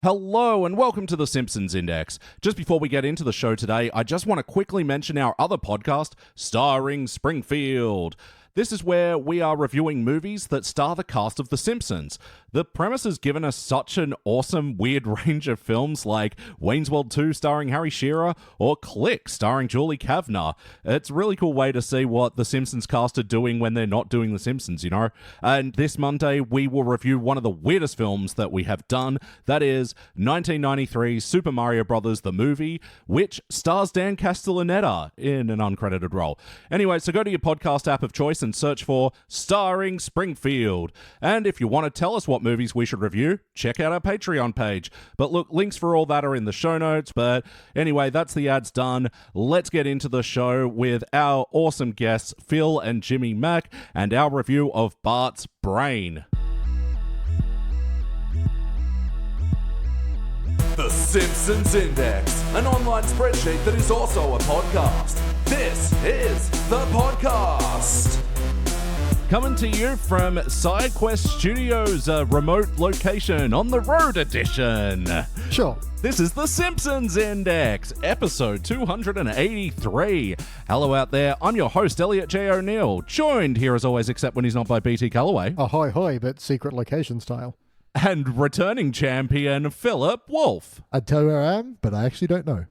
Hello and welcome to the Simpsons Index. Just before we get into the show today, I just want to quickly mention our other podcast, Starring Springfield. This is where we are reviewing movies that star the cast of The Simpsons. The premise has given us such an awesome, weird range of films like Wayne's World 2 starring Harry Shearer or Click starring Julie Kavner. It's a really cool way to see what The Simpsons cast are doing when they're not doing The Simpsons, you know? And this Monday, we will review one of the weirdest films that we have done. That is 1993 Super Mario Bros. The movie, which stars Dan Castellaneta in an uncredited role. Anyway, so go to your podcast app of choice and search for Starring Springfield. And if you want to tell us what movies we should review, check out our Patreon page. But look, links for all that are in the show notes. But anyway, that's the ads done. Let's get into the show with our awesome guests, Phil and Jimmy Mack, and our review of Bart's Brain. The Simpsons Index, an online spreadsheet that is also a podcast. This is the podcast. Coming to you from SideQuest Studios, a remote location on the road edition. Sure. This is the Simpsons Index, episode 283. Hello out there, I'm your host, Elliot Jay O'Neill, joined here as always, except when he's not by BT Calloway. Ahoy hoy, but secret location style. And returning champion, Philip Wolf. I'd tell you where I am, but I actually don't know.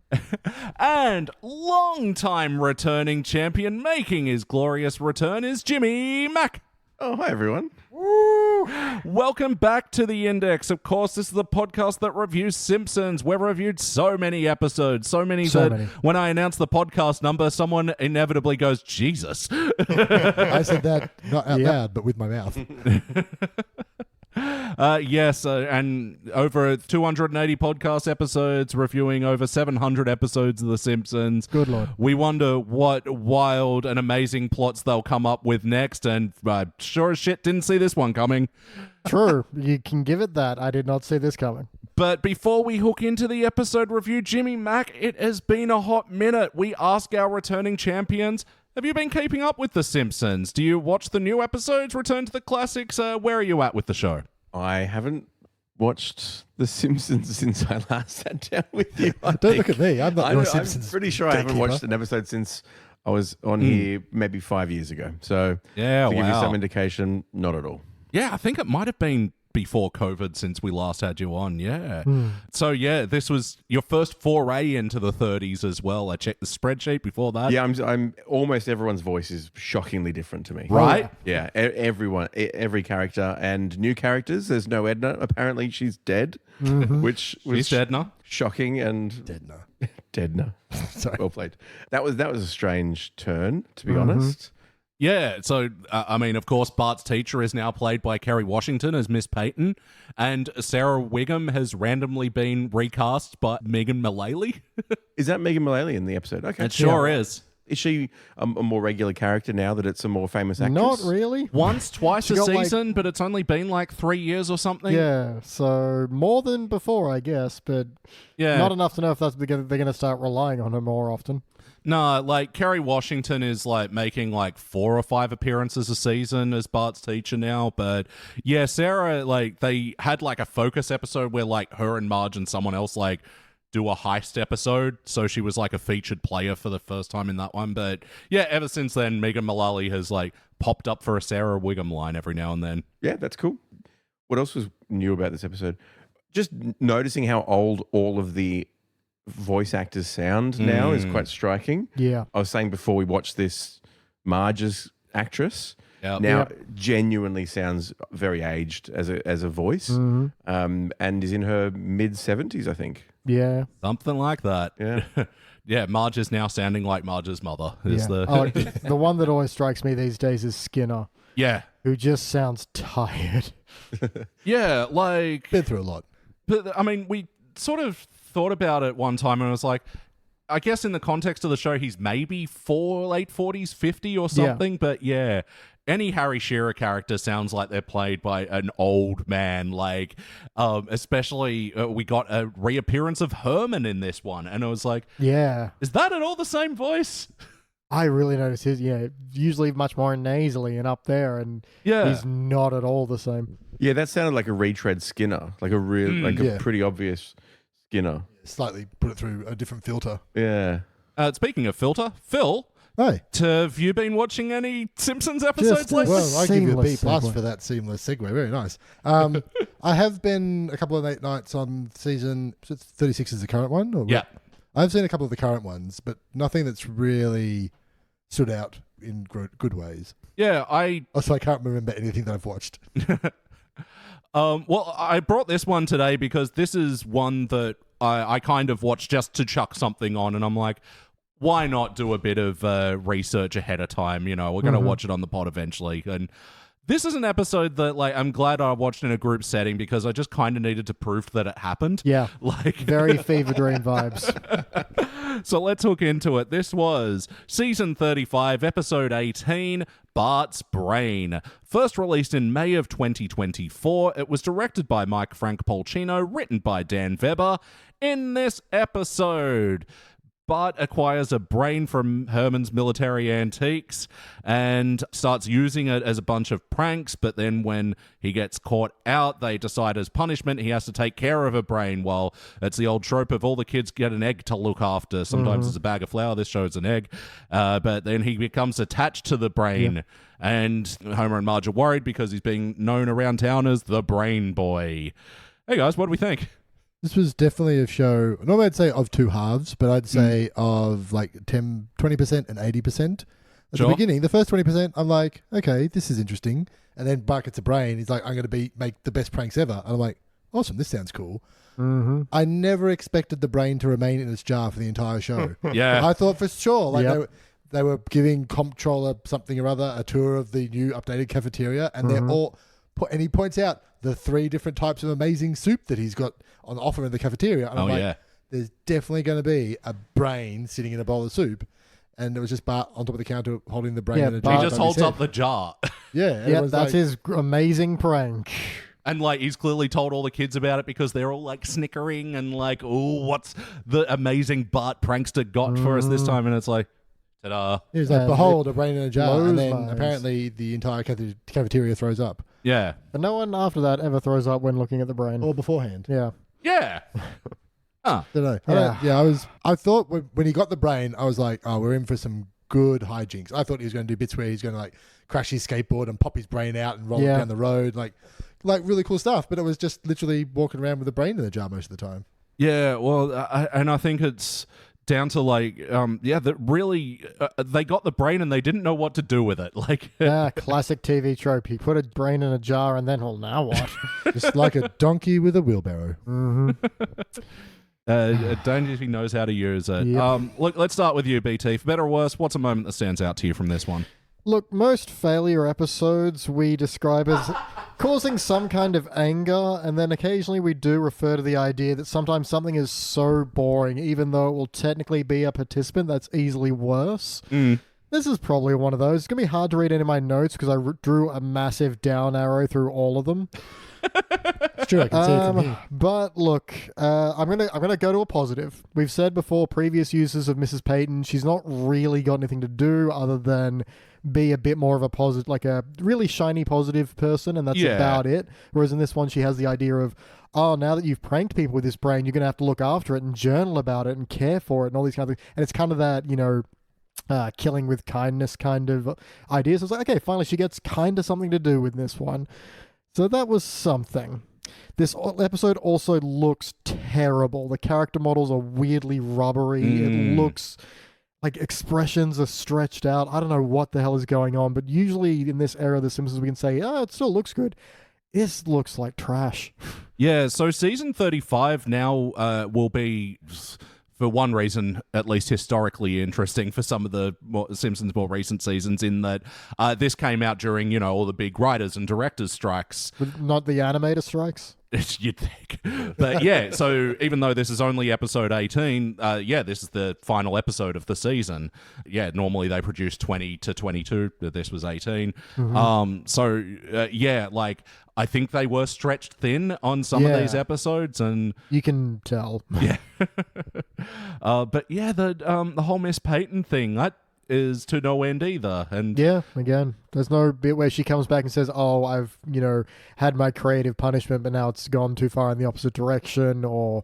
And long-time returning champion making his glorious return is Jimmy Mack. Oh, hi, everyone. Woo! Welcome back to the Index. Of course, this is the podcast that reviews Simpsons. We've reviewed so many episodes, so many. When I announce the podcast number, someone inevitably goes, Jesus. I said that not out loud, but with my mouth. Yes, and over 280 podcast episodes, reviewing over 700 episodes of The Simpsons. Good Lord. We wonder what wild and amazing plots they'll come up with next, and sure as shit didn't see this one coming. True, you can give it that. I did not see this coming. But before we hook into the episode review, Jimmy Mack, it has been a hot minute. We ask our returning champions, have you been keeping up with The Simpsons? Do you watch the new episodes, return to the classics? Where are you at with the show? I haven't watched The Simpsons since I last sat down with you. Don't look at me. I'm not your Simpsons. I'm pretty sure I haven't watched an episode since I was on here maybe 5 years ago. So yeah, to give you some indication, not at all. Yeah, I think it might have been before COVID since we last had you on, yeah. So yeah, this was your first foray into the 30s as well. I checked the spreadsheet before that. Yeah, I'm almost everyone's voice is shockingly different to me. Right? Yeah, everyone, every character and new characters. There's no Edna. Apparently she's dead, which was She's Edna. Shocking and Deadna. Sorry. Well played. That was a strange turn, to be honest. Yeah, so, I mean, of course, Bart's teacher is now played by Kerry Washington as Miss Peyton, and Sarah Wiggum has randomly been recast by Megan Mullally. Is that Megan Mullally in the episode? Okay. It sure is. Is she a more regular character now that it's a more famous actress? Not really. Once, twice a season, but it's only been like 3 years or something. Yeah, so more than before, I guess, but not enough to know if they're going to start relying on her more often. No, like Kerry Washington is like making like 4 or 5 appearances a season as Bart's teacher now. But yeah, Sarah, like they had like a focus episode where like her and Marge and someone else like do a heist episode. So she was like a featured player for the first time in that one. But yeah, ever since then, Megan Mullally has like popped up for a Sarah Wiggum line every now and then. Yeah, that's cool. What else was new about this episode? Just noticing how old all of the voice actors sound now is quite striking. Yeah. I was saying before we watched this, Marge's actress Yep. genuinely sounds very aged as a voice, and is in her mid-70s, I think. Yeah. Something like that. Yeah. Yeah, Marge is now sounding like Marge's mother. Is the one that always strikes me these days is Skinner. Yeah. Who just sounds tired. Yeah, like... Been through a lot. But, I mean, we sort of thought about it one time and I was like, I guess in the context of the show, he's maybe late 40s, 50 or something. But yeah, any Harry Shearer character sounds like they're played by an old man. Like, especially we got a reappearance of Herman in this one. And I was like, yeah, is that at all the same voice? I really noticed his, usually much more nasally and up there. And he's not at all the same. Yeah, that sounded like a retread Skinner, like a real, a pretty obvious Skinner. Slightly put it through a different filter. Yeah. Speaking of filter, Phil, hey, have you been watching any Simpsons episodes lately? Well, I give you a B+ segue. for that seamless segue. Very nice. I have been a couple of late nights on season 36 is the current one? Or Yeah. I've seen a couple of the current ones, but nothing that's really stood out in good ways. Yeah, Also, I can't remember anything that I've watched. Well, I brought this one today because this is one that I kind of watched just to chuck something on, and I'm like, why not do a bit of research ahead of time? You know, we're going to watch it on the pod eventually. And this is an episode that, like, I'm glad I watched in a group setting because I just kind of needed to prove that it happened. Yeah. Like very Fever Dream vibes. So let's hook into it. This was season 35, episode 18, Bart's Brain. First released in May of 2024, it was directed by Mike Frank Polcino, written by Dan Weber. In this episode, Bart acquires a brain from Herman's Military Antiques and starts using it as a bunch of pranks, but then when he gets caught out, they decide as punishment he has to take care of a brain. Well, it's the old trope of all the kids get an egg to look after. Sometimes it's a bag of flour, this shows an egg. But then he becomes attached to the brain, and Homer and Marge are worried because he's being known around town as the Brain Boy. Hey guys, what do we think? This was definitely a show, normally I'd say of two halves, but I'd say of like 20% and 80%. At the beginning, the first 20%, I'm like, okay, this is interesting. And then Bart gets a brain. He's like, I'm going to make the best pranks ever. And I'm like, awesome, this sounds cool. I never expected the brain to remain in its jar for the entire show. Yeah. I thought for sure, like they were giving comptroller something or other a tour of the new updated cafeteria, and they're all, and he points out the 3 different types of amazing soup that he's got on offer in the cafeteria. And I'm like, there's definitely going to be a brain sitting in a bowl of soup. And it was just Bart on top of the counter holding the brain in a jar. He just holds up the jar. Yeah, that's his amazing prank. And, like, he's clearly told all the kids about it because they're all, like, snickering and, like, oh, what's the amazing Bart prankster got for us this time? And it's like, ta-da. He's like, behold, a brain in a jar. And then apparently the entire cafeteria throws up. Yeah. But no one after that ever throws up when looking at the brain. Or beforehand. Yeah. Yeah. Don't know. I thought when he got the brain, I was like, oh, we're in for some good hijinks. I thought he was going to do bits where he's going to, like, crash his skateboard and pop his brain out and roll it down the road. Like really cool stuff. But it was just literally walking around with a brain in the jar most of the time. Yeah, well, and I think it's down to, like, that really, they got the brain and they didn't know what to do with it. Like, classic TV trope. You put a brain in a jar and then, well, now what? Just like a donkey with a wheelbarrow. Don't think he knows how to use it. Yep. Look, let's start with you, BT. For better or worse, what's a moment that stands out to you from this one? Look, most failure episodes we describe as causing some kind of anger, and then occasionally we do refer to the idea that sometimes something is so boring, even though it will technically be a participant that's easily worse. This is probably one of those. It's going to be hard to read any of my notes because I drew a massive down arrow through all of them. It's true, I can see it from here. But look, I'm gonna go to a positive. We've said before, previous uses of Mrs. Payton, she's not really got anything to do other than be a bit more of a positive, like a really shiny positive person, and that's about it. Whereas in this one, she has the idea of, oh, now that you've pranked people with this brain, you're gonna have to look after it and journal about it and care for it and all these kind of things. And it's kind of that, killing with kindness kind of ideas. So it's like, okay, finally she gets kind of something to do with this one. So that was something. This episode also looks terrible. The character models are weirdly rubbery. It looks like expressions are stretched out. I don't know what the hell is going on, but usually in this era of The Simpsons, we can say, oh, it still looks good. This looks like trash. Yeah, so season 35 now will be, for one reason, at least historically interesting for some of the Simpsons more recent seasons, in that this came out during, all the big writers and directors strikes. But not the animator strikes? You'd think. But yeah, so even though this is only episode 18, this is the final episode of the season. Yeah, normally they produce 20 to 22, but this was 18. I think they were stretched thin on some of these episodes, and you can tell. Yeah. But yeah, the whole Miss Payton thing, is to no end either. And Yeah, again, there's no bit where she comes back and says, "Oh, I've had my creative punishment, but now it's gone too far in the opposite direction," or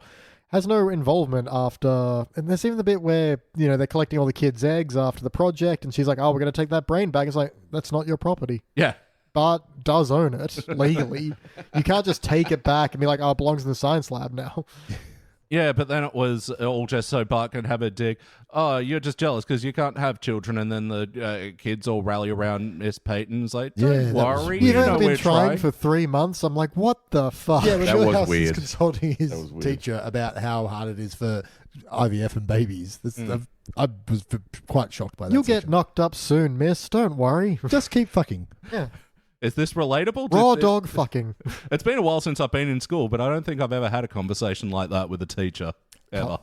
has no involvement after. And there's even the bit where they're collecting all the kids' eggs after the project, and she's like, "Oh, we're going to take that brain back." It's like, that's not your property. yeah. Bart does own it legally. You can't just take it back and be like, "Oh, it belongs in the science lab now." Yeah, but then it was all just so Bart can have a dig. Oh, you're just jealous because you can't have children, and then the kids all rally around Miss Peyton's like, don't Yeah, that was worry. weird. You've you only know been we're trying for 3 months. I'm like, what the fuck? Yeah, when That was Millhouse weird. is consulting his That was weird. teacher about how hard it is for IVF and babies. I was quite shocked by that. You'll section. get knocked up soon, miss. Don't worry. Just keep fucking. Yeah. Is this relatable? Raw dog fucking. It's been a while since I've been in school, but I don't think I've ever had a conversation like that with a teacher. Ever.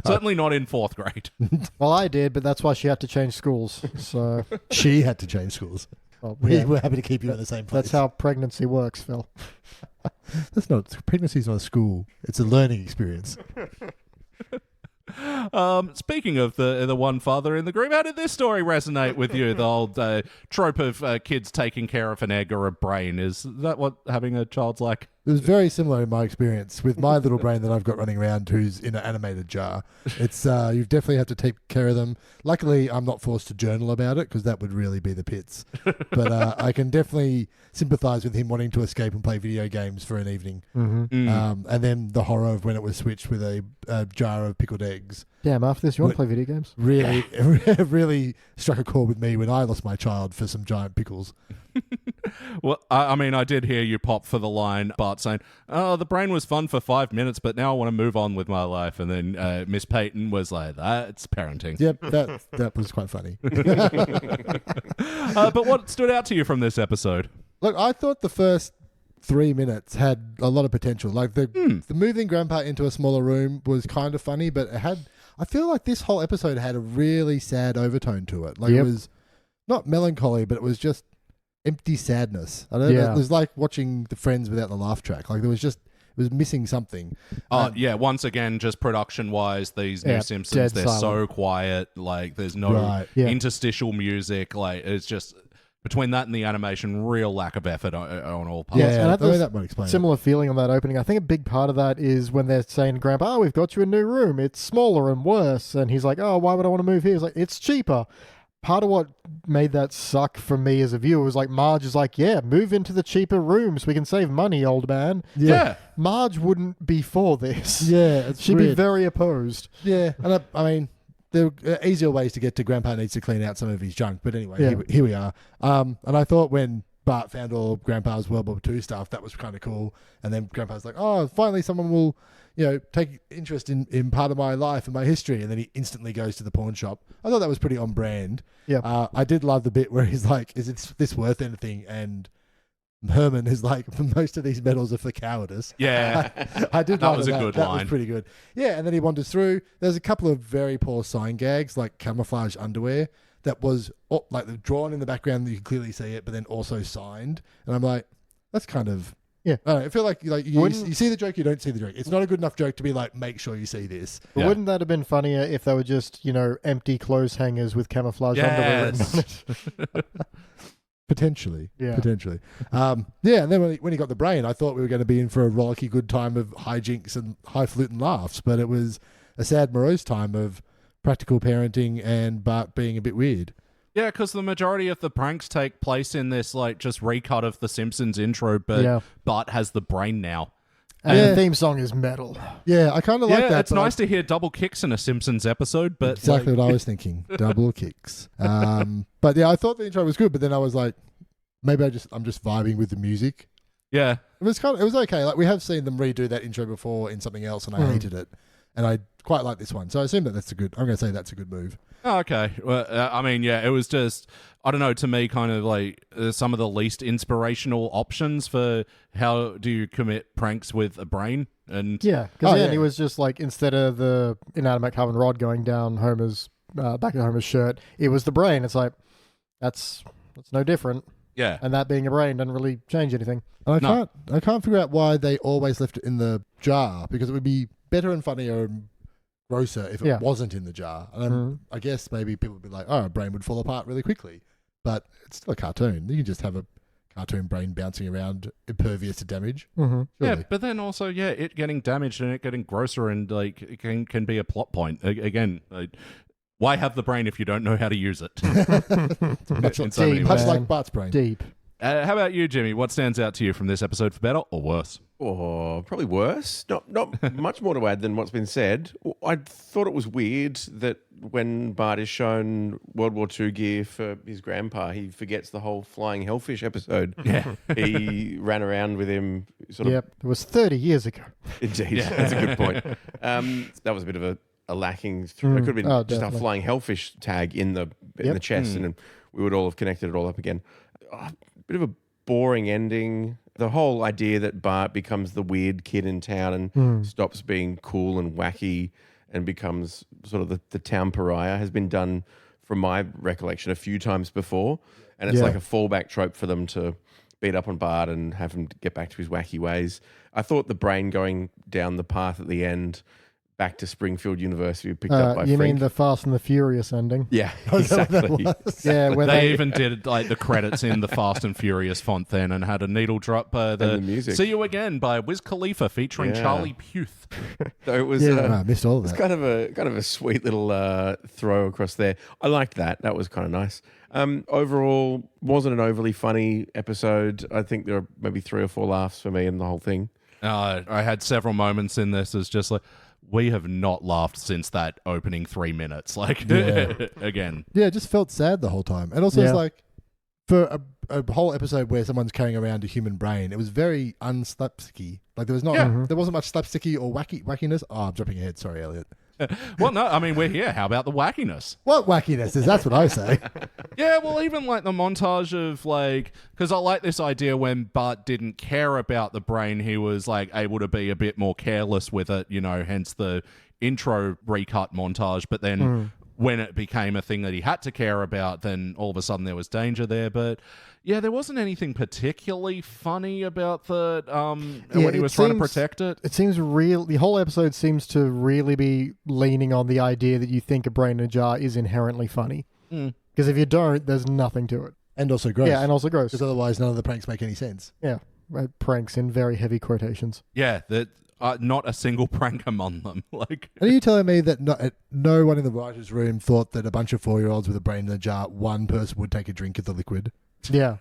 Certainly not in 4th grade. Well, I did, but that's why she had to change schools. So, She had to change schools. well, We yeah, were happy to keep you in the same place. that's how pregnancy works, Phil. Pregnancy is not a school. It's a learning experience. Speaking of the one father in the group, how did this story resonate with you? The old trope of kids taking care of an egg or a brain. Is that what having a child's like? It was very similar in my experience with my little brain that I've got running around who's in an animated jar. It's you definitely have to take care of them. Luckily, I'm not forced to journal about it because that would really be the pits. But I can definitely sympathise with him wanting to escape and play video games for an evening. Mm-hmm. And then the horror of when it was switched with a jar of pickled eggs. Damn, after this, you want to play video games? Really, really struck a chord with me when I lost my child for some giant pickles. Well, I mean, I did hear you pop for the line, Bart saying, "Oh, the brain was fun for 5 minutes, but now I want to move on with my life." And then Miss Peyton was like, "That's parenting." Yep, that was quite funny. But what stood out to you from this episode? Look, I thought the first 3 minutes had a lot of potential. Like the moving Grandpa into a smaller room was kind of funny, but I feel like this whole episode had a really sad overtone to it. Like Yep. it was not melancholy, but it was just empty sadness. I don't know. Yeah. It was like watching the Friends without the laugh track. Like it was missing something. Yeah, once again, just production-wise, these new Yeah, Simpsons, dead they're so silent. quiet. Like, there's no Right. Yeah. interstitial music. Like, it's just, between that and the animation, real lack of effort on all parts. Yeah, and I the way thought that might explain it. Similar feeling on that opening. I think a big part of that is when they're saying to Grandpa, "Oh, we've got you a new room. It's smaller and worse." And he's like, "Oh, why would I want to move here?" He's like, "It's cheaper." Part of what made that suck for me as a viewer was like Marge is like, "Yeah, move into the cheaper rooms. We can save money, old man." Yeah. Marge wouldn't be for this. Yeah, it's She'd be weird. very opposed. Yeah, and I mean, there are easier ways to get to Grandpa needs to clean out some of his junk. But anyway, Yeah. here we are. And I thought when Bart found all of Grandpa's World War II stuff, that was kind of cool. And then Grandpa's like, "Oh, finally someone will, take interest in part of my life and my history." And then he instantly goes to the pawn shop. I thought that was pretty on brand. Yeah. I did love the bit where he's like, "Is this worth anything?" And Herman is like, "Most of these medals are for cowardice." Yeah. I did That like was a good that line. was pretty good. Yeah, and then he wanders through. There's a couple of very poor sign gags, like camouflage underwear, that was like drawn in the background. You can clearly see it, but then also signed. And I'm like, that's kind of Yeah. I don't know, I feel like you Wouldn't- see the joke, you don't see the joke. It's not a good enough joke to be like, make sure you see this. But Yeah. wouldn't that have been funnier if they were just, empty clothes hangers with camouflage underwear written on it? Potentially. Yeah. Potentially. Yeah, and then when he got the brain, I thought we were going to be in for a rollicky good time of hijinks and highfalutin laughs, but it was a sad, morose time of practical parenting and Bart being a bit weird. Yeah, because the majority of the pranks take place in this, like, just recut of the Simpsons intro, but Yeah. Bart has the brain now. And Yeah. the theme song is metal. Yeah, I kind of like Yeah, that. it's but nice to hear double kicks in a Simpsons episode, but Exactly like, what I was thinking. Double kicks. But yeah, I thought the intro was good, but then I was like, maybe I'm just vibing with the music. yeah. It was okay. Like we have seen them redo that intro before in something else, and I hated it, and I quite like this one. So I assume that's a good. I'm going to say that's a good move. Oh, okay. Well, I mean, yeah, it was just, I don't know, to me, kind of like some of the least inspirational options for how do you commit pranks with a brain. And Yeah, because yeah. he was just like, instead of the inanimate carving rod going down Homer's back of Homer's shirt, it was the brain. It's like, that's no different. yeah. And that being a brain doesn't really change anything. And No. I can't figure out why they always left it in the jar, because it would be better and funnier and grosser if it wasn't in the jar. And I guess maybe people would be like, oh, a brain would fall apart really quickly. But it's still a cartoon. You can just have a cartoon brain bouncing around, impervious to damage. Yeah, but then also, it getting damaged and it getting grosser and like it can be a plot point. Again, why have the brain if you don't know how to use it? Much like Bart's brain. Deep. How about you, Jimmy? What stands out to you from this episode for better or worse? Oh, probably worse. Not much more to add than what's been said. I thought it was weird that when Bart is shown World War II gear for his grandpa, he forgets the whole flying hellfish episode. Yeah. He ran around with him It was 30 years ago. Indeed, that's a good point. That was a bit of a lacking. It could have been just a flying hellfish tag in the chest, and we would all have connected it all up again. Bit of a boring ending. The whole idea that Bart becomes the weird kid in town and stops being cool and wacky and becomes sort of the town pariah has been done, from my recollection, a few times before. And it's like a fallback trope for them to beat up on Bart and have him get back to his wacky ways. I thought the brain going down the path at the end back to Springfield University picked up by You Frank. mean the Fast and the Furious ending? Yeah, exactly. Yeah, where They even did like the credits in the Fast and Furious font then and had a needle drop the music. See You Again by Wiz Khalifa featuring Charlie Puth. So it was I missed all of that. It's kind of a sweet little throw across there. I liked that. That was kind of nice. Overall, wasn't an overly funny episode. I think there are maybe 3 or 4 laughs for me in the whole thing. I had several moments in this as just like, we have not laughed since that opening 3 minutes. Like, again. Yeah, it just felt sad the whole time. And also it's like, for a whole episode where someone's carrying around a human brain, it was very unslapsticky. Like there was not, there wasn't much slapsticky or wackiness. Oh, I'm jumping ahead. Sorry, Elliot. Well, no, I mean, we're here. How about the wackiness? What wackiness is? That's what I say. Yeah, well, even like the montage of like, because I like this idea when Bart didn't care about the brain, he was like able to be a bit more careless with it, hence the intro recut montage. But then when it became a thing that he had to care about, then all of a sudden there was danger there. But yeah, there wasn't anything particularly funny about the when he was trying to protect it. It seems real. The whole episode seems to really be leaning on the idea that you think a brain in a jar is inherently funny. Because if you don't, there's nothing to it. And also gross. Yeah, and also gross. Because otherwise none of the pranks make any sense. Yeah, pranks in very heavy quotations. Yeah, that not a single prank among them. Like, are you telling me that no one in the writer's room thought that a bunch of 4-year-olds with a brain in a jar, one person would take a drink of the liquid? Yeah.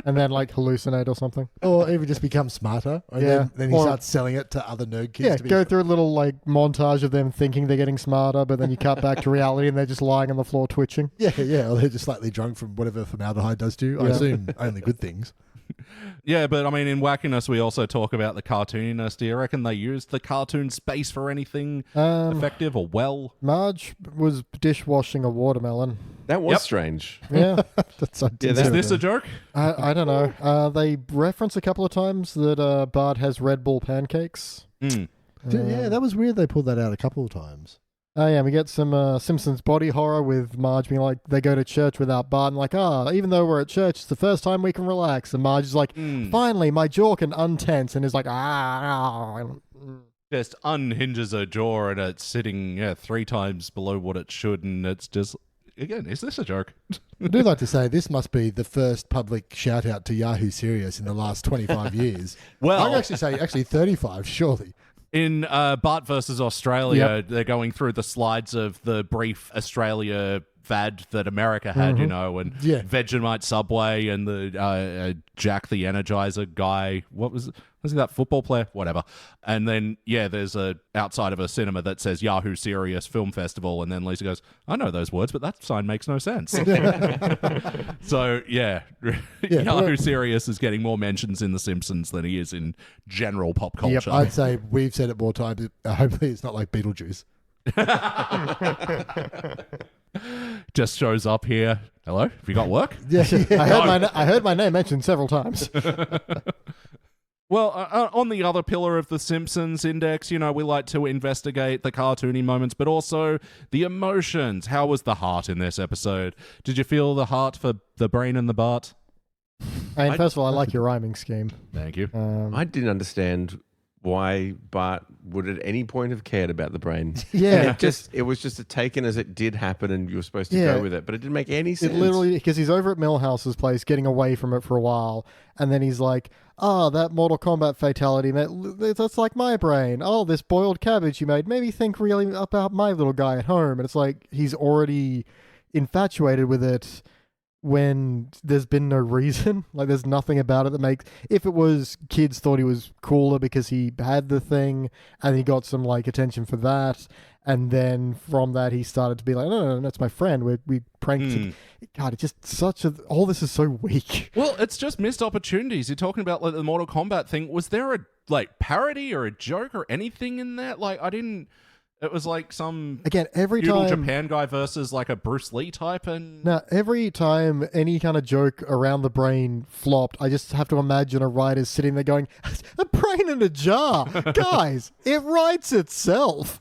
And then like hallucinate or something. Or even just become smarter. And then he starts selling it to other nerd kids. Yeah, go through a little like montage of them thinking they're getting smarter, but then you cut back to reality and they're just lying on the floor twitching. Yeah. Or they're just slightly drunk from whatever formaldehyde does to you. I assume only good things. Yeah, but I mean, in wackiness, we also talk about the cartooniness. Do you reckon they used the cartoon space for anything effective or well? Marge was dishwashing a watermelon. That was strange. Yeah. Is this a joke? I don't know. They reference a couple of times that Bart has Red Bull pancakes. Yeah, that was weird. They pulled that out a couple of times. Oh, yeah, we get some Simpsons body horror with Marge being like, they go to church without Bart, and like, even though we're at church, it's the first time we can relax. And Marge is like, finally, my jaw can untense, and is like, Just unhinges her jaw, and it's sitting 3 times below what it should, and it's just, again, is this a joke? I do like to say this must be the first public shout-out to Yahoo Serious in the last 25 years. Well, I'd actually say 35, surely. In Bart versus Australia, they're going through the slides of the brief Australia fad that America had, and Vegemite Subway and the Jack the Energizer guy. What was he, that football player? Whatever. And then, there's a outside of a cinema that says Yahoo Serious Film Festival, and then Lisa goes, I know those words, but that sign makes no sense. So, Yahoo Serious is getting more mentions in The Simpsons than he is in general pop culture. Yep, I'd say we've said it more times. Hopefully it's not like Beetlejuice. Just shows up here. Hello, have you got work? I heard my name mentioned several times. Well, on the other pillar of the Simpsons index, we like to investigate the cartoony moments, but also the emotions. How was the heart in this episode? Did you feel the heart for the brain and the Bart? First of all, I like your rhyming scheme. Thank you. I didn't understand why Bart would at any point have cared about the brain. Yeah. It was just taken as it did happen and you were supposed to go with it. But it didn't make any sense. It literally, because he's over at Milhouse's place getting away from it for a while. And then he's like, that Mortal Kombat fatality, that's like my brain. Oh, this boiled cabbage you made made me think really about my little guy at home. And it's like he's already infatuated with it when there's been no reason. Like, there's nothing about it that makes... If it was kids thought he was cooler because he had the thing and he got some, like, attention for that, and then from that he started to be like, no, that's my friend. We pranked him. God, it's just such a... All this is so weak. Well, it's just missed opportunities. You're talking about, like, the Mortal Kombat thing. Was there a, like, parody or a joke or anything in that? Like, I didn't... It was like some every feudal time Japan guy versus like a Bruce Lee type, and now every time any kind of joke around the brain flopped, I just have to imagine a writer sitting there going, "A brain in a jar, guys! It writes itself."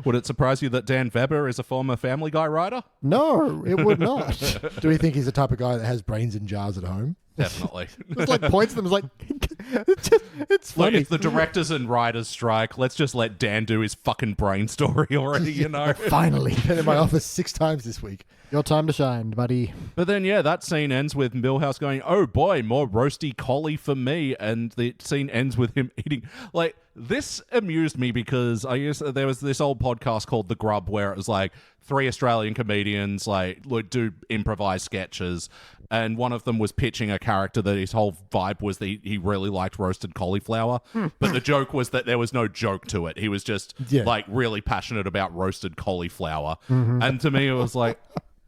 Would it surprise you that Dan Weber is a former Family Guy writer? No, it would not. Do we think he's the type of guy that has brains in jars at home? Definitely. Just like points at them, like it's funny. Look, it's the directors and writers strike. Let's just let Dan do his fucking brain story already, you know. Finally, Been in my office 6 times this week. your time to shine, buddy. But then, yeah, that scene ends with Milhouse going, "Oh boy, more roasty collie for me," and the scene ends with him eating. Like, this amused me because there was this old podcast called The Grub where it was like 3 Australian comedians like would do improvised sketches, and one of them was pitching a character that his whole vibe was that he really liked roasted cauliflower, but the joke was that there was no joke to it. He was just like really passionate about roasted cauliflower, and to me it was like,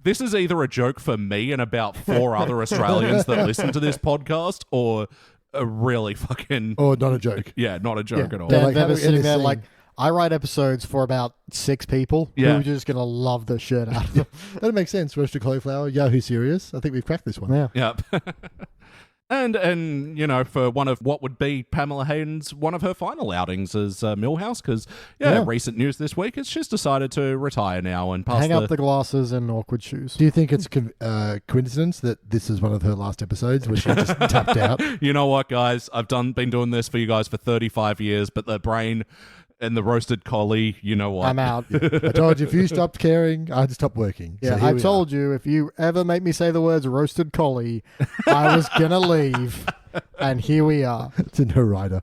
this is either a joke for me and about 4 other Australians that listen to this podcast, or a really fucking... Or not a joke. Yeah, not a joke at all. Dan like, Weber's sitting there scene. like, I write episodes for about 6 people who are just going to love the shit out of them. That makes sense. Roasted cauliflower, Yahoo Serious. I think we've cracked this one. Yeah. Yep. And you know, for one of what would be Pamela Hayden's one of her final outings as Milhouse, because recent news this week is she's decided to retire now and pass Hang up the glasses and awkward shoes. Do you think it's coincidence that this is one of her last episodes where she just tapped out? You know what, guys? I've been doing this for you guys for 35 years, but the brain and the roasted collie, you know what? I'm out. I told you, if you stopped caring, I'd stop working. Yeah, I told you, if you ever make me say the words roasted collie, I was going to leave. And here we are. It's in her rider.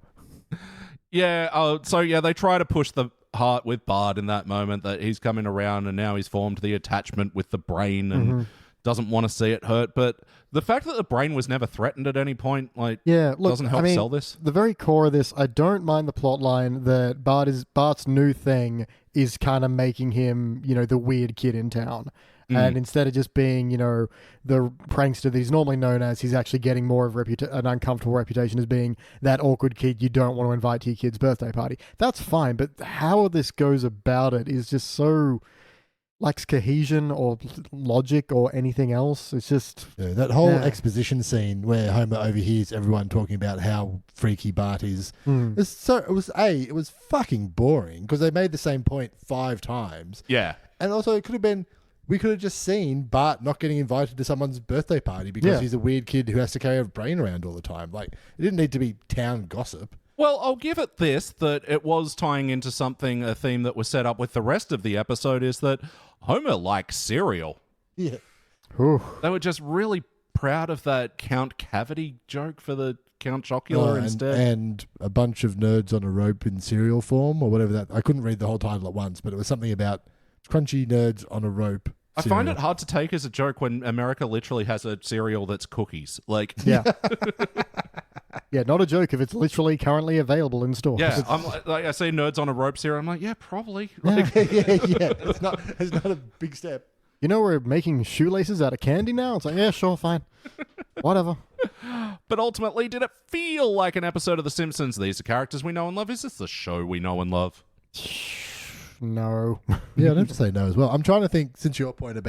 Yeah, they try to push the heart with Bart in that moment that he's coming around and now he's formed the attachment with the brain and doesn't want to see it hurt. But the fact that the brain was never threatened at any point, doesn't help sell this. The very core of this, I don't mind the plot line that Bart's new thing is kind of making him, the weird kid in town. And instead of just being, the prankster that he's normally known as, he's actually getting more of an uncomfortable reputation as being that awkward kid you don't want to invite to your kid's birthday party. That's fine, but how this goes about it is just so lacks cohesion or logic or anything else. It's just... Yeah, that whole exposition scene where Homer overhears everyone talking about how freaky Bart is. It was fucking boring because they made the same point 5 times. Yeah. And also it could have been... We could have just seen Bart not getting invited to someone's birthday party because he's a weird kid who has to carry a brain around all the time. Like, it didn't need to be town gossip. Well, I'll give it this, that it was tying into a theme that was set up with the rest of the episode, is that Homer likes cereal. Yeah. They were just really proud of that Count Cavity joke for the Count Chocula instead. And a bunch of nerds on a rope in cereal form or whatever that... I couldn't read the whole title at once, but it was something about crunchy nerds on a rope. I find it hard to take as a joke when America literally has a cereal that's cookies. Like, yeah, yeah, not a joke if it's literally currently available in stores. Yeah, I'm like, I see nerds on a rope cereal. I'm like, yeah, probably. Yeah. Yeah. It's not a big step. We're making shoelaces out of candy now. It's like, yeah, sure, fine, whatever. But ultimately, did it feel like an episode of The Simpsons? These are characters we know and love. Is this the show we know and love? No. Yeah, I'd have to say no as well. I'm trying to think, since your point,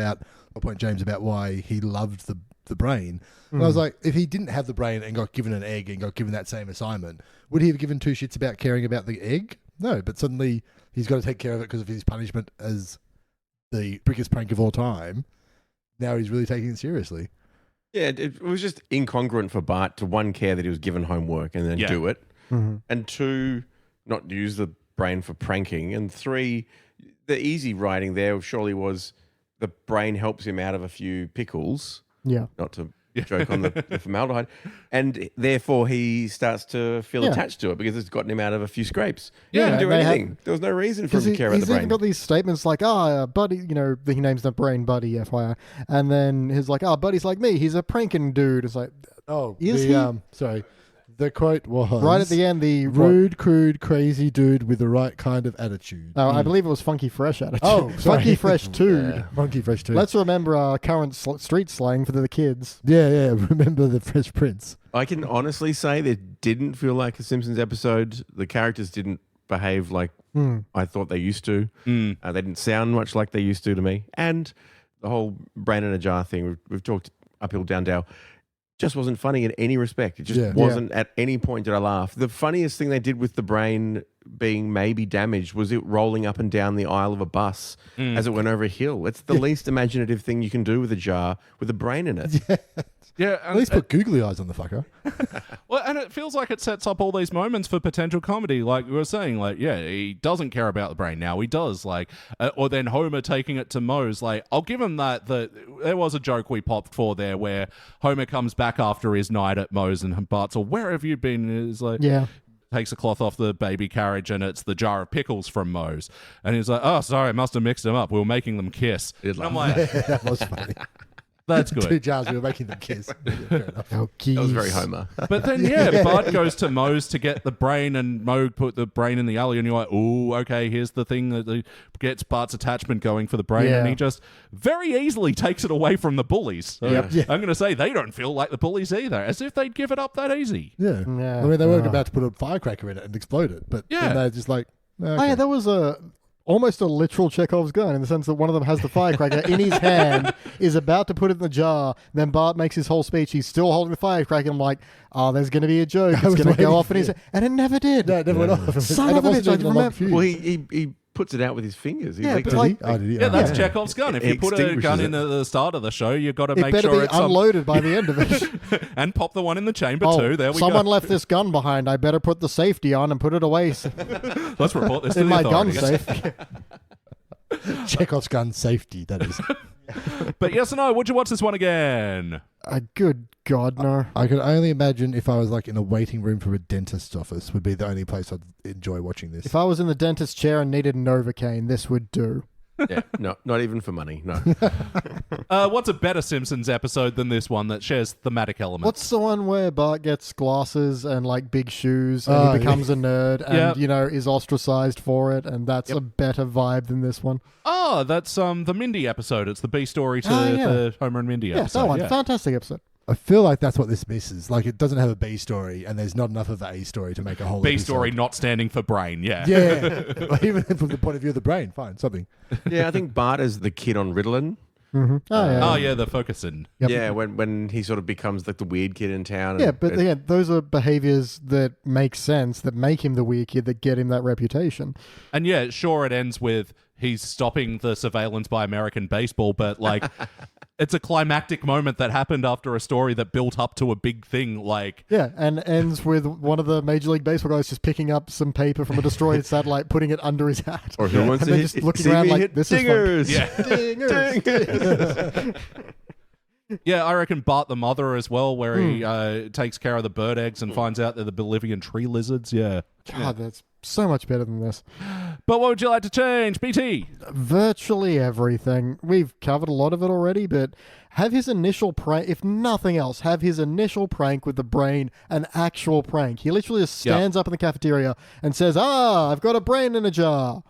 James, about why he loved the brain. And I was like, if he didn't have the brain and got given an egg and got given that same assignment, would he have given 2 shits about caring about the egg? No, but suddenly he's got to take care of it because of his punishment as the biggest prank of all time. Now he's really taking it seriously. Yeah, it was just incongruent for Bart to, 1, care that he was given homework and then do it, and 2, not use the brain for pranking. And 3, the easy writing there surely was the brain helps him out of a few pickles. Yeah. Not to joke on the formaldehyde. And therefore he starts to feel attached to it because it's gotten him out of a few scrapes. He didn't do anything. There was no reason for him to care about the brain. He's even got these statements like, Buddy, he names the brain Buddy, FYI. And then he's like, Buddy's like me. He's a pranking dude. It's like, is he? Sorry. The quote was right at the end, the rude, crude, crazy dude with the right kind of attitude. I believe it was Funky Fresh attitude. Oh, sorry. Funky Fresh Dude. Funky Fresh Dude. Let's remember current street slang for the kids. Yeah. Remember the Fresh Prince. I can honestly say that didn't feel like a Simpsons episode. The characters didn't behave like I thought they used to. They didn't sound much like they used to me. And the whole brain in a jar thing, we've talked uphill, down dale, just wasn't funny in any respect. It just wasn't at any point did I laugh. The funniest thing they did with the brain being maybe damaged was it rolling up and down the aisle of a bus as it went over a hill. It's the least imaginative thing you can do with a jar with a brain in it. Yeah, at least put googly eyes on the fucker. Well, and it feels like it sets up all these moments for potential comedy. Like we were saying, like, he doesn't care about the brain now. He does, like, or then Homer taking it to Moe's. Like, I'll give him that. There was a joke we popped for there where Homer comes back after his night at Moe's and Bart's like, "Where have you been?" And he's like, takes a cloth off the baby carriage and it's the jar of pickles from Moe's. And he's like, "Oh, sorry, I must have mixed them up. We were making them kiss." And I'm like, that was funny. That's good. 2 jars, we were making them kiss. Fair enough. That was very Homer. But then, Bart goes to Moe's to get the brain, and Moe put the brain in the alley, and you're like, "Ooh, okay, here's the thing that gets Bart's attachment going for the brain," and he just very easily takes it away from the bullies. So I'm going to say they don't feel like the bullies either, as if they'd give it up that easy. Yeah. I mean, they weren't about to put a firecracker in it and explode it, but then they're just like, okay. Oh, yeah, that was almost a literal Chekhov's gun in the sense that one of them has the firecracker in his hand, is about to put it in the jar. Then Bart makes his whole speech. He's still holding the firecracker. I'm like, there's going to be a joke. It's going to go off in his... And it never did. No, it never went off. Son of a bitch, I remember. Well, he puts it out with his fingers. Yeah, that's Chekhov's gun. If you put a gun in at the start of the show, you've got to make sure it's unloaded by the end of it. And pop the one in the chamber too. There we go. Someone left this gun behind. I better put the safety on and put it away. Let's report this to in the my authorities. gun safe. Chekhov's gun safety, that is. But yes or no, would you watch this one again? Good God, no. I could only imagine if I was like in a waiting room for a dentist's office would be the only place I'd enjoy watching this. If I was in the dentist's chair and needed Novocaine, this would do. Yeah, no, not even for money, no. What's a better Simpsons episode than this one that shares thematic elements? What's the one where Bart gets glasses and like big shoes and he becomes a nerd and, is ostracized for it, and that's a better vibe than this one? Oh, that's the Mindy episode. It's the B story to the Homer and Mindy episode. That one. Yeah. Fantastic episode. I feel like that's what this misses. Like, it doesn't have a B story, and there's not enough of an A story to make a whole B episode. story not standing for brain, Yeah. Even from the point of view of the brain, fine, something. Yeah, I think Bart is the kid on Ritalin. Mm-hmm. The Focusing. Yep. Yeah, when he sort of becomes like the weird kid in town. But again, those are behaviors that make sense, that make him the weird kid, that get him that reputation. And sure, it ends with he's stopping the surveillance by American baseball, but like... It's a climactic moment that happened after a story that built up to a big thing, like... Yeah, and ends with one of the Major League Baseball guys just picking up some paper from a destroyed satellite, putting it under his hat. Or who wants and to just looking around like, this dingers. is fun. Yeah. Dingers. Yeah, I reckon Bart the Mother as well, where he takes care of the bird eggs and finds out they're the Bolivian tree lizards. Yeah. God, that's so much better than this. But what would you like to change, BT? Virtually everything. We've covered a lot of it already, but have his initial prank, if nothing else, have his initial prank with the brain an actual prank. He literally just stands up in the cafeteria and says, I've got a brain in a jar.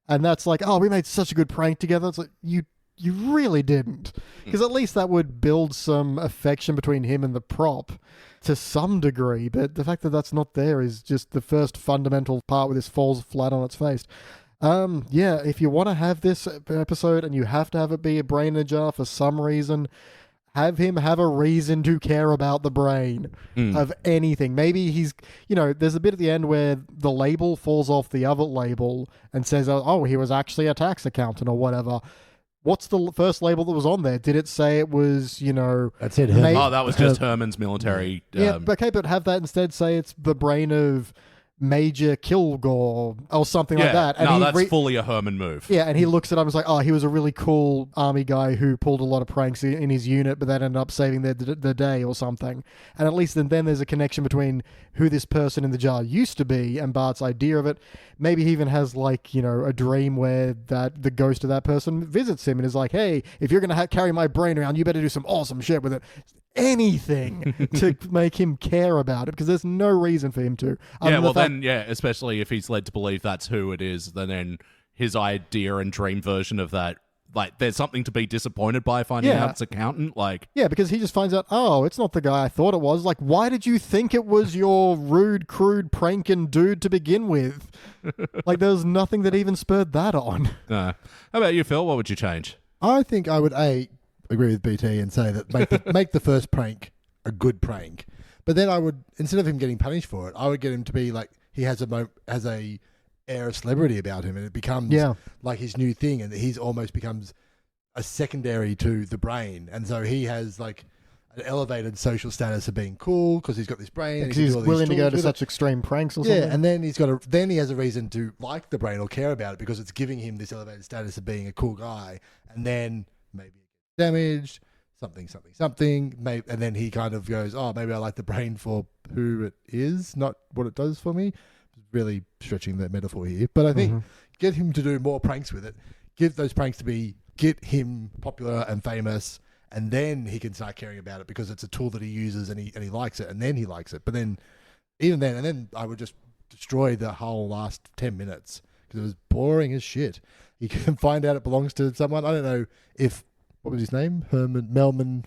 And that's like, we made such a good prank together. It's like, you really didn't. Because at least that would build some affection between him and the prop to some degree. But the fact that that's not there is just the first fundamental part where this falls flat on its face. If you want to have this episode and you have to have it be a brain in a jar for some reason, have him have a reason to care about the brain of anything. Maybe he's, there's a bit at the end where the label falls off the other label and says, he was actually a tax accountant or whatever. What's the first label that was on there? Did it say it was, That's it. That was just Herman's military. But have that instead say it's the brain of Major Kilgore or something like that. And that's fully a Herman move. Yeah, and he looks at him and is like, oh, he was a really cool army guy who pulled a lot of pranks in his unit, but then ended up saving the day or something. And at least then there's a connection between who this person in the jar used to be and Bart's idea of it. Maybe he even has like, a dream where that the ghost of that person visits him and is like, hey, if you're going to carry my brain around, you better do some awesome shit with it. Anything to make him care about it, because there's no reason for him to. Especially if he's led to believe that's who it is, then his idea and dream version of that, like, there's something to be disappointed by finding out it's accountant. Like, yeah, because he just finds out, oh, it's not the guy I thought it was. Like, why did you think it was your rude, crude, pranking dude to begin with? Like, there's nothing that even spurred that on. How about you, Phil? What would you change? I think I would agree with BT and say that make the first prank a good prank, but then I would, instead of him getting punished for it, I would get him to be like he has a air of celebrity about him, and it becomes like his new thing, and he's almost becomes a secondary to the brain, and so he has like an elevated social status of being cool because he's got this brain, because he's willing to go to such extreme pranks or something. Yeah, and then he has a reason to like the brain or care about it because it's giving him this elevated status of being a cool guy, and then maybe damaged, something, maybe, and then he kind of goes, oh, maybe I like the brain for who it is, not what it does for me. Really stretching that metaphor here, but I think get him to do more pranks with it, give those pranks to get him popular and famous, and then he can start caring about it because it's a tool that he uses and he likes it, and then he likes it. But then, even then, and then I would just destroy the whole last 10 minutes because it was boring as shit. You can find out it belongs to someone. I don't know if, what was his name? Herman, Melman,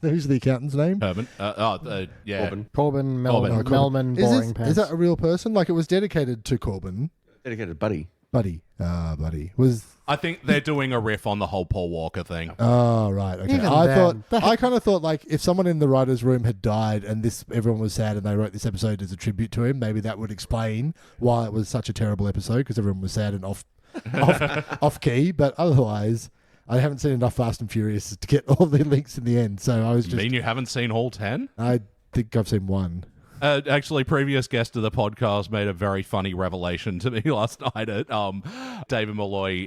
who's the accountant's name? Herman. Corbin, Melman, boring pants. Is that a real person? Like, it was dedicated to Corbin. Dedicated Buddy. Buddy. I think they're doing a riff on the whole Paul Walker thing. Oh, right. Okay. I kind of thought like if someone in the writer's room had died and everyone was sad and they wrote this episode as a tribute to him, maybe that would explain why it was such a terrible episode, because everyone was sad and off key. But otherwise, I haven't seen enough Fast and Furious to get all the links in the end. So I was just... You mean you haven't seen all 10? I think I've seen one. Actually, previous guest of the podcast made a very funny revelation to me last night. David Malloy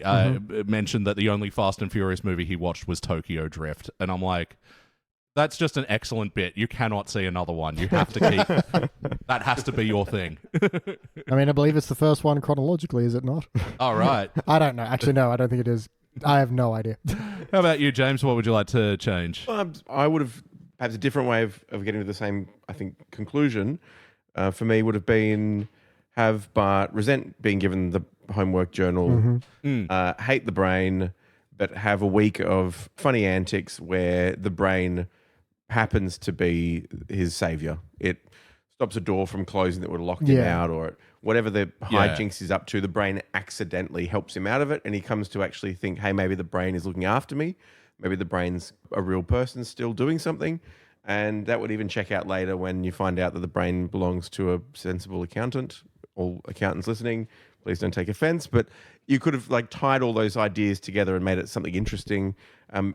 mentioned that the only Fast and Furious movie he watched was Tokyo Drift. And I'm like, that's just an excellent bit. You cannot see another one. You have to keep... that has to be your thing. I mean, I believe it's the first one chronologically, is it not? All right. I don't know. Actually, no, I don't think it is. I have no idea. How about you, James? What would you like to change? I would have perhaps a different way of getting to the same, I think, conclusion. For me, would have been have Bart resent being given the homework journal, hate the brain, but have a week of funny antics where the brain happens to be his savior. It stops a door from closing that would have locked him out, or whatever the hijinks is up to, the brain accidentally helps him out of it, and he comes to actually think, hey, maybe the brain is looking after me. Maybe the brain's a real person still doing something. And that would even check out later when you find out that the brain belongs to a sensible accountant. All accountants listening, please don't take offense. But you could have like tied all those ideas together and made it something interesting.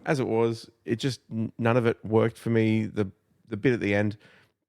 As it was, it just, none of it worked for me. The bit at the end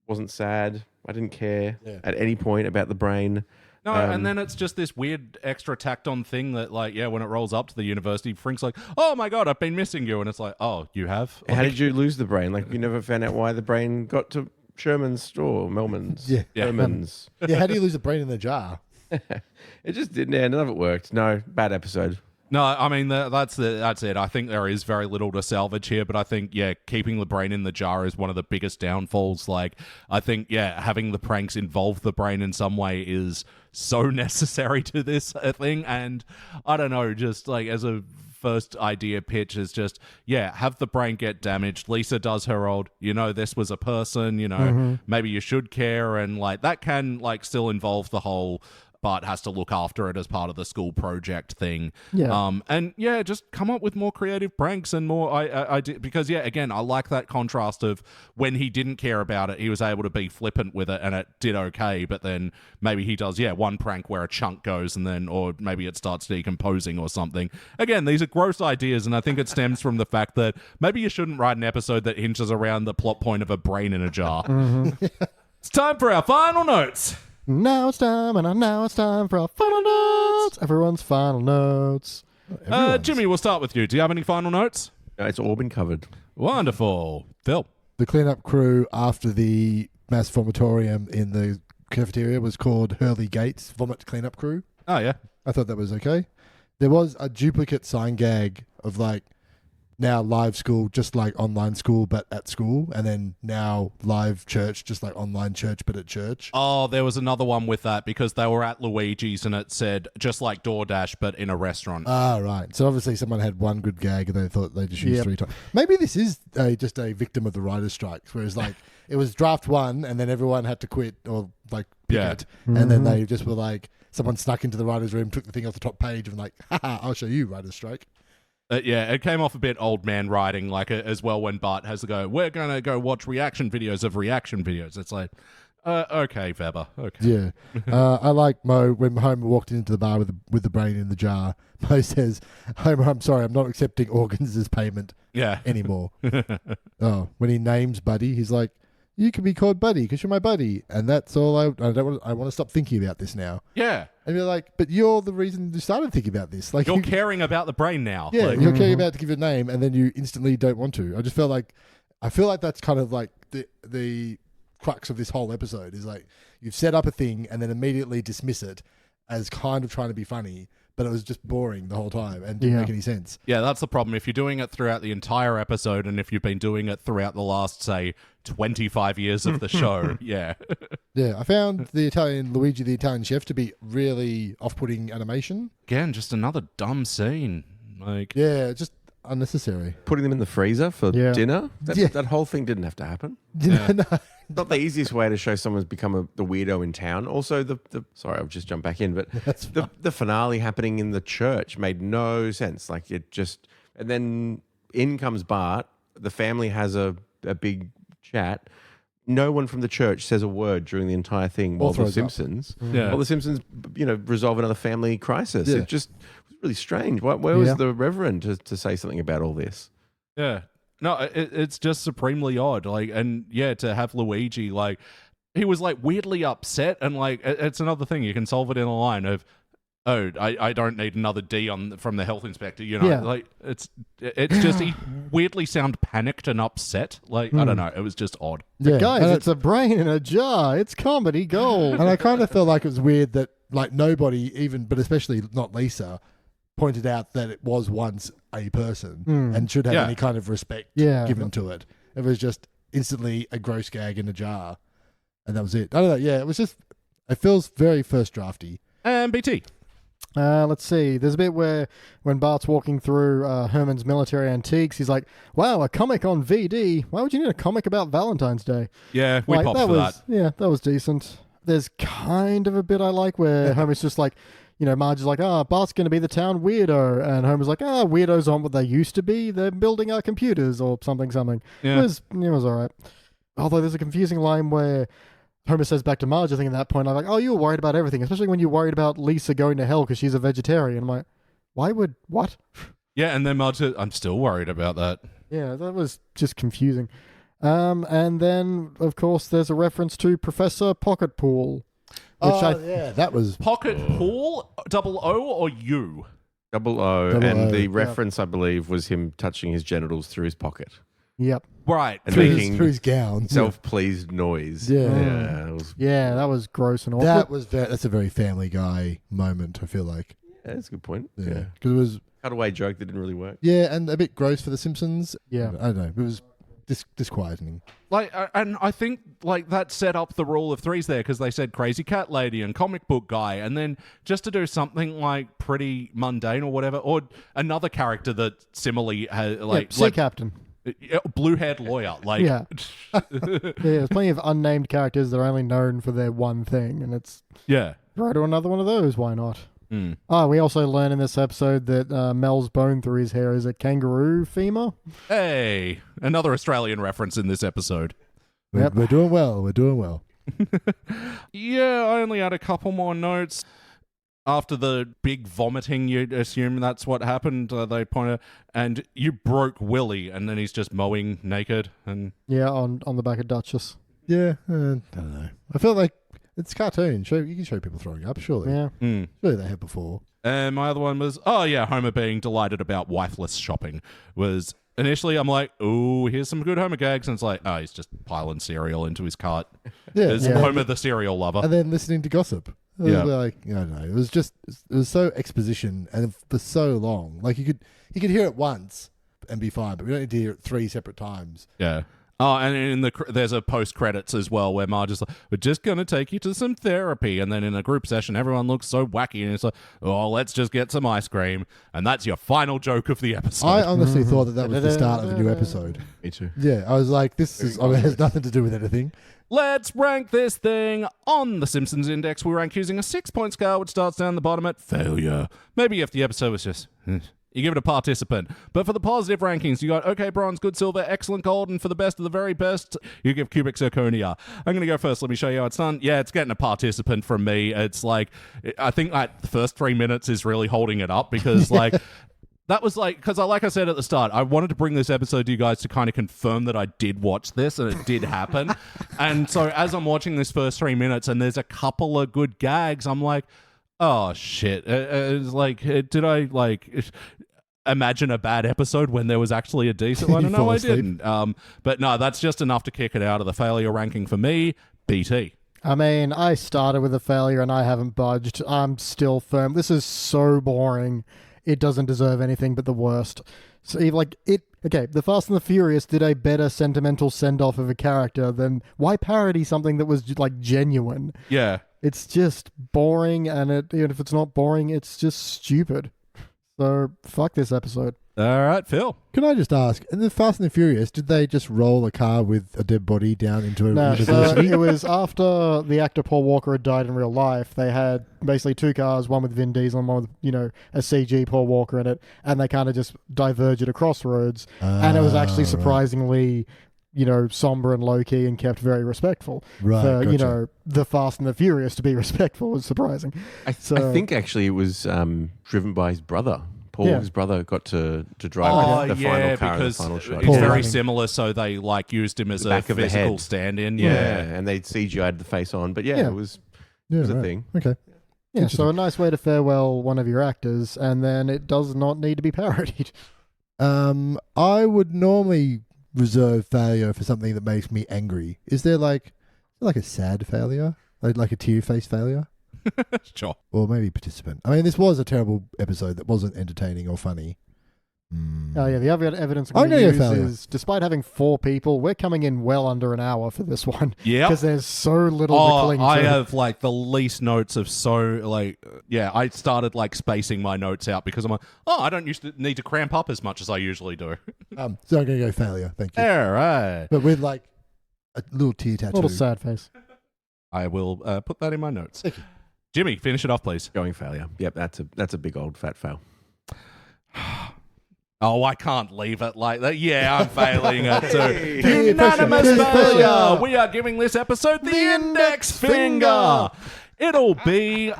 wasn't sad. I didn't care at any point about the brain. No, and then it's just this weird extra tacked on thing that, like, when it rolls up to the university, Frank's like, oh my God, I've been missing you. And it's like, oh, you have? How did you lose the brain? Like, you never found out why the brain got to Sherman's store, Melman's, Herman's. How do you lose a brain in a jar? It just didn't, none of it worked. No, bad episode. No, I mean, that's it. I think there is very little to salvage here, but I think, keeping the brain in the jar is one of the biggest downfalls. Like, I think, having the pranks involve the brain in some way is so necessary to this thing. And I don't know, just like as a first idea pitch is just, have the brain get damaged. Lisa does her old, this was a person, maybe you should care. And like, that can like still involve the whole... Bart has to look after it as part of the school project thing. Just come up with more creative pranks and more because again, I like that contrast of when he didn't care about it, he was able to be flippant with it and it did okay, but then maybe he does one prank where a chunk goes and then, or maybe it starts decomposing or something. Again, these are gross ideas, and I think it stems from the fact that maybe you shouldn't write an episode that hinges around the plot point of a brain in a jar. It's time for our final notes. Now it's time for our final notes. Everyone's final notes. Jimmy, we'll start with you. Do you have any final notes? No, it's all been covered. Wonderful. Phil? The cleanup crew after the mass vomitorium in the cafeteria was called Hurley Gates Vomit Cleanup Crew. Oh, yeah. I thought that was okay. There was a duplicate sign gag of like now live school, just like online school, but at school. And then now live church, just like online church, but at church. Oh, there was another one with that because they were at Luigi's and it said just like DoorDash, but in a restaurant. Ah, right. So obviously someone had one good gag and they thought they just used 3 times. Maybe this is just a victim of the writer's strikes, whereas like it was draft 1 and then everyone had to quit or like pick it. And then they just were like, someone snuck into the writer's room, took the thing off the top page and like, haha, I'll show you writer's strike. Yeah, it came off a bit old man writing, like as well when Bart has to go, we're going to go watch reaction videos of reaction videos. It's like, okay, Weber, okay. Yeah. I like Mo, when Homer walked into the bar with the brain in the jar, Mo says, Homer, I'm sorry, I'm not accepting organs as payment anymore. When he names Buddy, he's like, you can be called Buddy because you're my buddy. And that's all I want to stop thinking about this now. Yeah. And you're like, but you're the reason you started thinking about this. Like you're caring about the brain now. Yeah, like, you're caring about to give it a name and then you instantly don't want to. I feel like that's kind of like the crux of this whole episode is like you've set up a thing and then immediately dismiss it as kind of trying to be funny, but it was just boring the whole time and didn't make any sense. Yeah, that's the problem. If you're doing it throughout the entire episode and if you've been doing it throughout the last, say, 25 years of the show, yeah. Yeah, I found Luigi the Italian chef to be really off-putting animation. Again, just another dumb scene. Like, yeah, just unnecessary. Putting them in the freezer for dinner? That whole thing didn't have to happen. No. Not the easiest way to show someone's become the weirdo in town. Also, sorry, I'll just jump back in, but the finale happening in the church made no sense. Like it just, and then in comes Bart. The family has a big chat. No one from the church says a word during the entire thing while the Simpsons, resolve another family crisis. Yeah. It just was really strange. Where was the Reverend to say something about all this? Yeah. No, it's just supremely odd. Like, and yeah, to have Luigi, like, he was like weirdly upset, and like, it's another thing. You can solve it in a line of, oh, I don't need another D from the health inspector. You know, like it's just he weirdly sound panicked and upset. Like I don't know, it was just odd. Yeah, guys, it's a brain in a jar. It's comedy gold. And I kind of felt like it was weird that like nobody even, but especially not Lisa, pointed out that it was once a person and should have any kind of respect given to it. It was just instantly a gross gag in a jar, and that was it. I don't know. Yeah, it feels very first drafty. And BT. Let's see. There's a bit where when Bart's walking through Herman's military antiques, he's like, wow, a comic on VD. Why would you need a comic about Valentine's Day? Yeah, we popped for that. Yeah, that was decent. There's kind of a bit I like where Homer's just like, Marge is like, Bart's going to be the town weirdo. And Homer's like, weirdos aren't what they used to be. They're building our computers or something. Yeah. It was all right. Although there's a confusing line where Homer says back to Marge, I think at that point, I'm like, you were worried about everything, especially when you're worried about Lisa going to hell because she's a vegetarian. I'm like, what? Yeah, and then Marge said, I'm still worried about that. Yeah, that was just confusing. And then, of course, there's a reference to Professor Pocketpool. That was... Pocket Pool? Double O or U? Double O. And the reference, I believe, was him touching his genitals through his pocket. Yep. Right. And through making his gown. Self-pleased noise. Yeah. That was gross and awkward. That's a very Family Guy moment, I feel like. Yeah, that's a good point. Yeah. Because it was... Cutaway joke that didn't really work. Yeah, and a bit gross for The Simpsons. Yeah. I don't know. It was disquieting. Like, and I think like that set up the rule of threes there because they said crazy cat lady and comic book guy, and then just to do something like pretty mundane or whatever, or another character that similarly has sea captain, blue-haired lawyer, like there's plenty of unnamed characters that are only known for their one thing, and it's right to another one of those. Why not? We also learn in this episode that Mel's bone through his hair is a kangaroo femur. Hey, another Australian reference in this episode. We're doing well. We're doing well. Yeah, I only had a couple more notes. After the big vomiting, you'd assume that's what happened. They pointed, and you broke Willie, and then he's just mowing naked. And on the back of Duchess. Yeah, I don't know. I felt like It's cartoon. You can show people throwing up, surely. Yeah. Surely they have before. And my other one was, Homer being delighted about wifeless shopping. Was initially I'm like, ooh, here's some good Homer gags, and it's like, oh, he's just piling cereal into his cart. Yeah. Homer the cereal lover. And then listening to gossip. Yeah. Like, I don't know. It was so exposition and for so long. Like you could hear it once and be fine, but we don't need to hear it 3 separate times. Yeah. Oh, and there's a post-credits as well where Marge is like, we're just going to take you to some therapy. And then in a group session, everyone looks so wacky. And it's like, oh, let's just get some ice cream. And that's your final joke of the episode. I honestly thought that was the start of a new episode. Me too. Yeah, I was like, it has nothing to do with anything. Let's rank this thing. On the Simpsons Index, we rank using a 6-point scale, which starts down the bottom at failure. Maybe if the episode was just... You give it a participant. But for the positive rankings, you got okay bronze, good silver, excellent gold, and for the best of the very best, you give cubic zirconia. I'm going to go first. Let me show you how it's done. Yeah, it's getting a participant from me. It's like, I think the first 3 minutes is really holding it up because that was because like I said at the start, I wanted to bring this episode to you guys to kind of confirm that I did watch this and it did happen. And so as I'm watching this first 3 minutes and there's a couple of good gags, I'm like, oh shit! It's like, did I imagine a bad episode when there was actually a decent one? No, I didn't. But no, that's just enough to kick it out of the failure ranking for me. BT. I mean, I started with a failure and I haven't budged. I'm still firm. This is so boring. It doesn't deserve anything but the worst. So, the Fast and the Furious did a better sentimental send-off of a character than why parody something that was genuine. Yeah. It's just boring, and if it's not boring, it's just stupid. So, fuck this episode. All right, Phil. Can I just ask, in the Fast and the Furious, did they just roll a car with a dead body down into a No, so it was after the actor Paul Walker had died in real life. They had basically 2 cars, one with Vin Diesel and one with, a CG Paul Walker in it, and they kind of just diverged at a crossroads. And it was actually surprisingly... somber and low-key and kept very respectful. Right, for, gotcha. the Fast and the Furious to be respectful was surprising. I think actually it was driven by his brother. Paul's brother got to drive the final car in the final shot. It's very similar, so they used him as a physical stand-in. Yeah, and they CGI'd the face on. But it was a thing. Okay. Yeah, so a nice way to farewell one of your actors, and then it does not need to be parodied. I would normally... reserve failure for something that makes me angry. Is there like a sad failure? Like a tear-faced failure? Sure. Or maybe participant. I mean, this was a terrible episode that wasn't entertaining or funny. Oh yeah, the other evidence I'm going to use is, despite having 4 people, we're coming in well under an hour for this one. Yeah, because there's so little to cling to. I have the least notes of I started spacing my notes out because I'm like, I don't need to cramp up as much as I usually do. So I'm going to go failure. Thank you. All right, but with a little tear tattoo, a little sad face. I will put that in my notes. Thank you. Jimmy, finish it off, please. Going failure. Yep, that's a big old fat fail. Oh, I can't leave it like that. Yeah, I'm failing it too. Unanimous failure. We are giving this episode the index finger. It'll be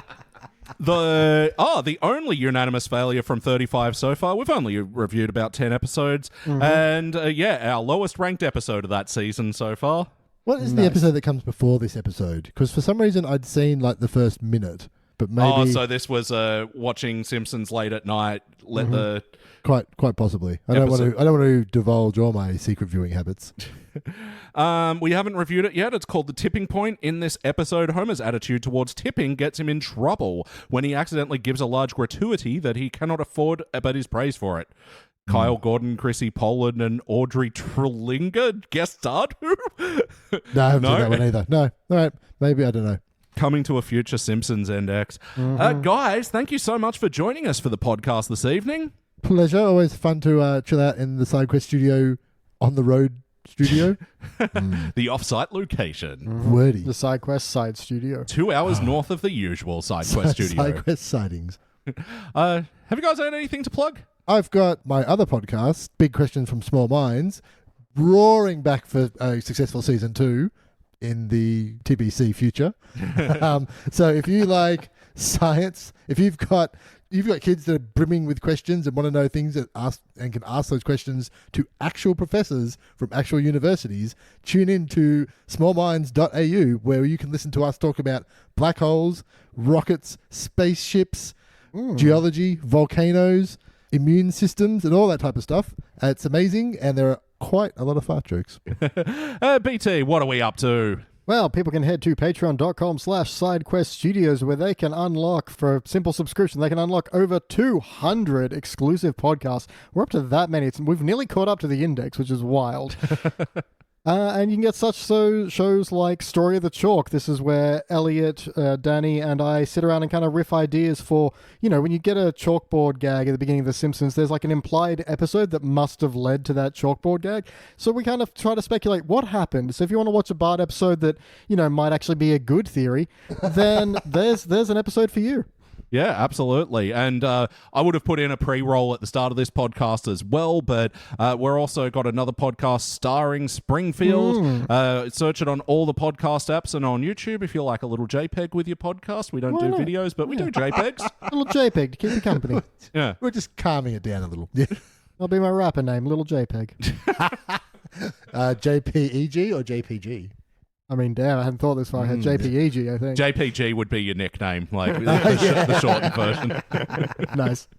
the only unanimous failure from 35 so far. We've only reviewed about 10 episodes. Mm-hmm. And our lowest ranked episode of that season so far. What is the episode that comes before this episode? Because for some reason I'd seen the first minute, but maybe... Oh, so this was watching Simpsons late at night. Quite possibly. I don't want to divulge all my secret viewing habits. We haven't reviewed it yet. It's called The Tipping Point. In this episode, Homer's attitude towards tipping gets him in trouble when he accidentally gives a large gratuity that he cannot afford but is praised for it. Kyle Gordon, Chrissy Poland, and Audrey Trillinger guest starred. No, I haven't seen that one either. No. All right. Maybe, I don't know. Coming to a future Simpsons index. Guys, thank you so much for joining us for the podcast this evening. Pleasure. Always fun to chill out in the SideQuest studio, on the road studio. The off-site location. Wordy. The SideQuest side studio. 2 hours north of the usual SideQuest studio. SideQuest sightings. Have you guys had anything to plug? I've got my other podcast, Big Questions from Small Minds, roaring back for a successful season 2 in the TBC future. So if you like science, if you've got You've got kids that are brimming with questions and want to know things and can ask those questions to actual professors from actual universities. Tune in to smallminds.au, where you can listen to us talk about black holes, rockets, spaceships, geology, volcanoes, immune systems, and all that type of stuff. It's amazing, and there are quite a lot of fart jokes. BT, what are we up to? Well, people can head to patreon.com/sidequeststudios, where they can unlock, for a simple subscription, they can unlock over 200 exclusive podcasts. We're up to that many. We've nearly caught up to the index, which is wild. And you can get shows like Story of the Chalk. This is where Elliot, Danny, and I sit around and kind of riff ideas for, when you get a chalkboard gag at the beginning of The Simpsons, there's like an implied episode that must have led to that chalkboard gag. So we kind of try to speculate what happened. So if you want to watch a Bart episode that, might actually be a good theory, then there's an episode for you. Yeah, absolutely. And I would have put in a pre-roll at the start of this podcast as well, but we're also got another podcast starring Springfield. Search it on all the podcast apps and on YouTube if you like a little JPEG with your podcast. We don't do videos, but we do JPEGs. A little JPEG to keep you company. Yeah. We're just calming it down a little. That'll be my rapper name, Little JPEG. JPEG or JPG? I mean, damn, I hadn't thought this far ahead. JPEG, I think. JPG would be your nickname, like the shortened version. Nice.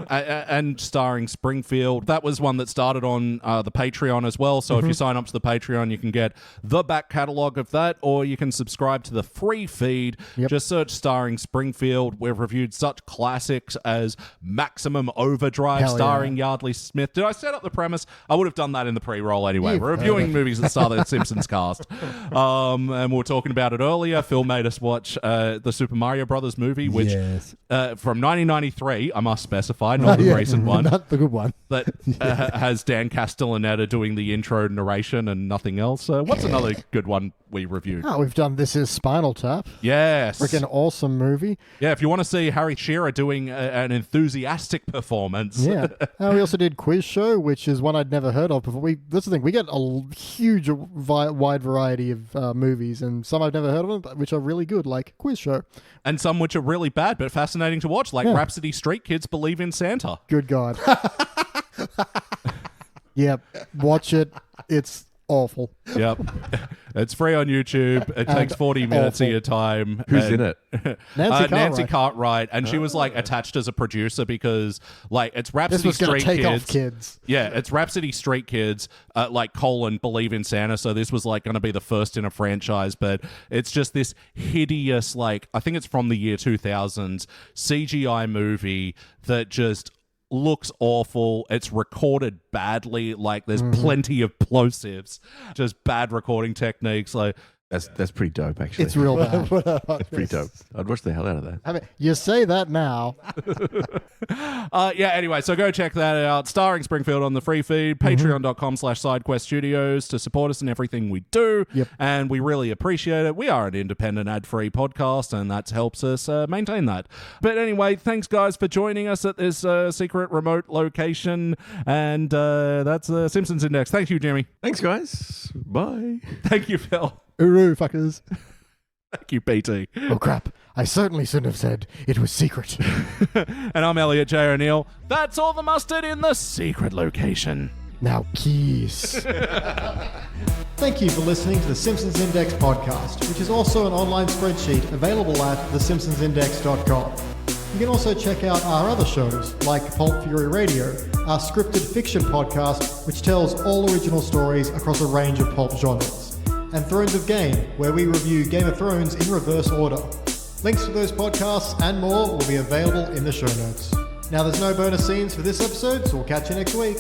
And starring Springfield. That was one that started on the Patreon as well. So if you sign up to the Patreon, you can get the back catalogue of that, or you can subscribe to the free feed. Yep. Just search starring Springfield. We've reviewed such classics as Maximum Overdrive, starring Yardley Smith. Did I set up the premise? I would have done that in the pre-roll anyway. We're reviewing movies that star the Simpsons cast. And we were talking about it earlier. Phil made us watch the Super Mario Brothers movie, which from 1993, I must specify, not the recent one. Not the good one. That has Dan Castellaneta doing the intro narration and nothing else. What's another good one we reviewed? Oh, we've done This Is Spinal Tap. Yes. Freaking awesome movie. Yeah, if you want to see Harry Shearer doing an enthusiastic performance. Yeah. We also did Quiz Show, which is one I'd never heard of before. That's the thing. We get a huge, wide variety of movies, and some I've never heard of them, but which are really good, like Quiz Show. And some which are really bad, but fascinating to watch, like Rhapsody Street Kids Believe in Santa. Good God. Yep. Watch it. It's awful. Yep. It's free on YouTube. It takes 40 minutes of your time. Who's in it? Nancy Cartwright. And she was like attached as a producer because like it's Rhapsody Street Kids. Yeah, it's Rhapsody Street Kids, Believe in Santa. So this was like going to be the first in a franchise, but it's just this hideous, like, I think it's from the year 2000s CGI movie that just looks awful. It's recorded badly. Like there's plenty of plosives, just bad recording techniques. Like that's pretty dope, actually. It's real bad. It's pretty dope. I'd watch the hell out of that. I mean, you say that now. Anyway, so go check that out. Starring Springfield on the free feed, patreon.com/sidequeststudios to support us in everything we do. Yep. And we really appreciate it. We are an independent ad-free podcast, and that helps us maintain that. But anyway, thanks guys for joining us at this secret remote location. And that's Simpsons Index. Thank you, Jimmy. Thanks, guys. Bye. Thank you, Phil. Uru, fuckers. Thank you, BT. Oh, crap. I certainly shouldn't have said it was secret. And I'm Elliot Jay O'Neill. That's all the mustard in the secret location. Now, keys. Thank you for listening to the Simpsons Index podcast, which is also an online spreadsheet available at thesimpsonsindex.com. You can also check out our other shows, like Pulp Fury Radio, our scripted fiction podcast, which tells all original stories across a range of pulp genres, and Thrones of Game, where we review Game of Thrones in reverse order. Links to those podcasts and more will be available in the show notes. Now, there's no bonus scenes for this episode, so we'll catch you next week.